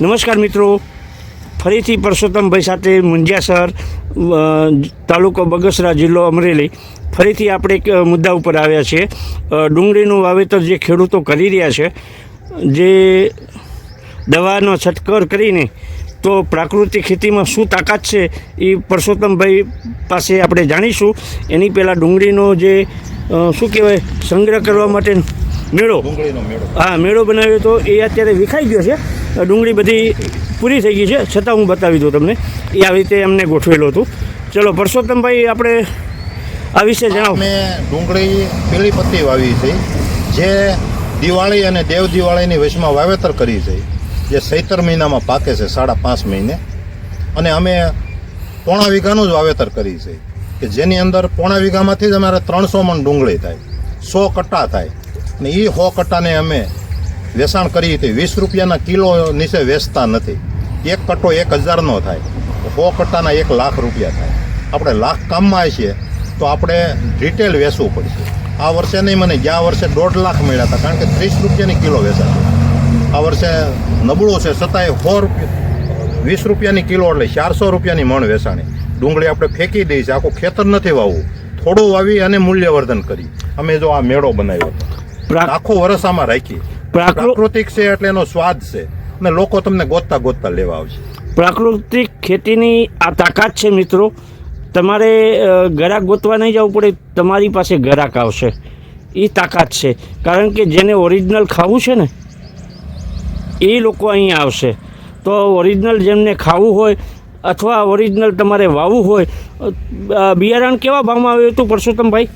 નમસ્કાર મિત્રો, ફરીથી પરસોત્તમભાઈ સાથે મુંજિયાસર તાલુકો બગસરા જિલ્લો અમરેલી ફરીથી આપણે એક મુદ્દા ઉપર આવ્યા છીએ। ડુંગળીનું વાવેતર જે ખેડૂતો કરી રહ્યા છે, જે દવાનો છંટકાવ કરીને તો પ્રાકૃતિક ખેતીમાં શું તાકાત છે એ પરસોત્તમભાઈ પાસે આપણે જાણીશું। એની પહેલાં ડુંગળીનો જે શું કહેવાય સંગ્રહ કરવા માટે મેળો, હા મેળો બનાવ્યો તો એ અત્યારે વિખાઈ ગયો છે। ડુંગળી બધી પૂરી થઈ ગઈ છે, છતાં હું બતાવી દઉં તમને, એ આવી રીતે એમને ગોઠવેલું હતું। ચલો પરસોત્તમભાઈ, આપણે આ વિશે જણાવો। મેં ડુંગળી પીળી પત્તી વાવી છે, જે દિવાળી અને દેવ દિવાળીની વચમાં વાવેતર કરી છે, જે ચૈત્ર મહિનામાં પાકે છે 5.5 મહિને। અને અમે પોણા વીઘાનું જ વાવેતર કરી છે કે જેની અંદર પોણા વીઘામાંથી જ અમારે 300 મણ ડુંગળી થાય, 100 કટ્ટા થાય। અને એ 100 કટ્ટાને અમે વેચાણ કરી હતી 20 રૂપિયાના કિલો નીચે વેચતા નથી। એક કટ્ટો 1000નો થાય, 100 કટ્ટાના 1 લાખ રૂપિયા થાય। આપણે લાખ કામમાં છીએ તો આપણે રિટેલ વેચવું પડશે। આ વર્ષે નહીં, મને ગયા વર્ષે 1.5 લાખ મળ્યા હતા, કારણ કે 30 રૂપિયાની કિલો વેચાતી। આ વર્ષે નબળું છે, છતાંય 20 રૂપિયાની કિલો એટલે 400 રૂપિયાની મણ વેચાણી। ડુંગળી આપણે ફેંકી દઈ છે, આખું ખેતર નથી વાવવું, થોડું વાવી અને મૂલ્યવર્ધન કરી અમે જો આ મેળો બનાવ્યો હતો। આખો વર્ષ આમાં રાખી, પ્રાકૃતિક છે એટલે એનો સ્વાદ છે અને લોકો તમને ગોતતા ગોતતા લેવા આવશે। પ્રાકૃતિક ખેતીની આ તાકાત છે મિત્રો। તમારે ગરાક ગોતવા નહીં જવું પડે, તમારી પાસે ગરાક આવશે, એ તાકાત છે। કારણ કે જેને ઓરિજિનલ ખાવું છે ને એ લોકો અહીંયા આવશે। તો ઓરિજિનલ જેમને ખાવું હોય અથવા ઓરિજિનલ તમારે વાવવું હોય, બિયારણ કેવા ભાવમાં આવ્યું હતું પરસોત્તમભાઈ?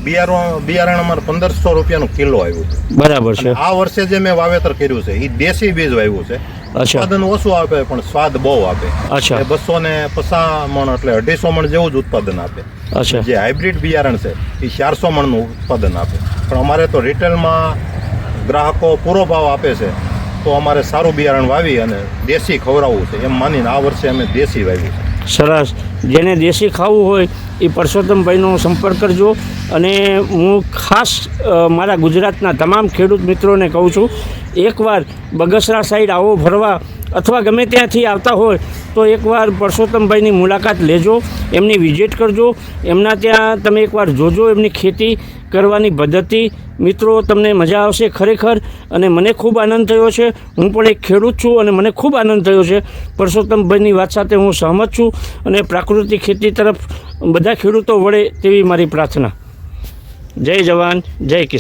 બિયારણ અમારે 1500 રૂપિયાનું કિલો આવ્યું હતું। બરાબર છે। આ વર્ષે જે મેં વાવેતર કર્યું છે એ દેશી બીજ વાવ્યું છે। ઉત્પાદન ઓછું આપે પણ સ્વાદ બહુ આપે। અચ્છા, 250 મણ એટલે 250 મણ જેવું જ ઉત્પાદન આપે। અચ્છા, જે હાઇબ્રિડ બિયારણ છે એ 400 મણનું ઉત્પાદન આપે, પણ અમારે તો રિટેલમાં ગ્રાહકો પૂરો ભાવ આપે છે, તો અમારે સારું બિયારણ વાવી અને દેશી ખવડાવવું છે એમ માનીને આ વર્ષે અમે દેશી વાવ્યું છે। સરસ। જેને દેશી ખાવું હોય એ પરસોત્તમભાઈનો સંપર્ક કરજો। અને હું ખાસ મારા ગુજરાતના તમામ ખેડૂત મિત્રોને કહું છું, એકવાર બગસરા સાઈડ આવો ફરવા, અથવા ગમે ત્યાંથી આવતા હોય તો એકવાર પરસોત્તમભાઈની મુલાકાત લેજો, એમની વિઝિટ કરજો, એમના ત્યાં તમે એકવાર જોજો એમની ખેતી કરવાની પદ્ધતિ। મિત્રો, તમને મજા આવશે ખરેખર, અને મને ખૂબ આનંદ થયો છે। હું પણ એક ખેડૂત છું અને મને ખૂબ આનંદ થયો છે। પરસોત્તમભાઈની વાત સાથે હું સહમત છું અને પ્રાકૃતિક ખેતી તરફ બધા ખેડૂતો વળે તેવી મારી પ્રાર્થના। જય જવાન, જય કિસાન।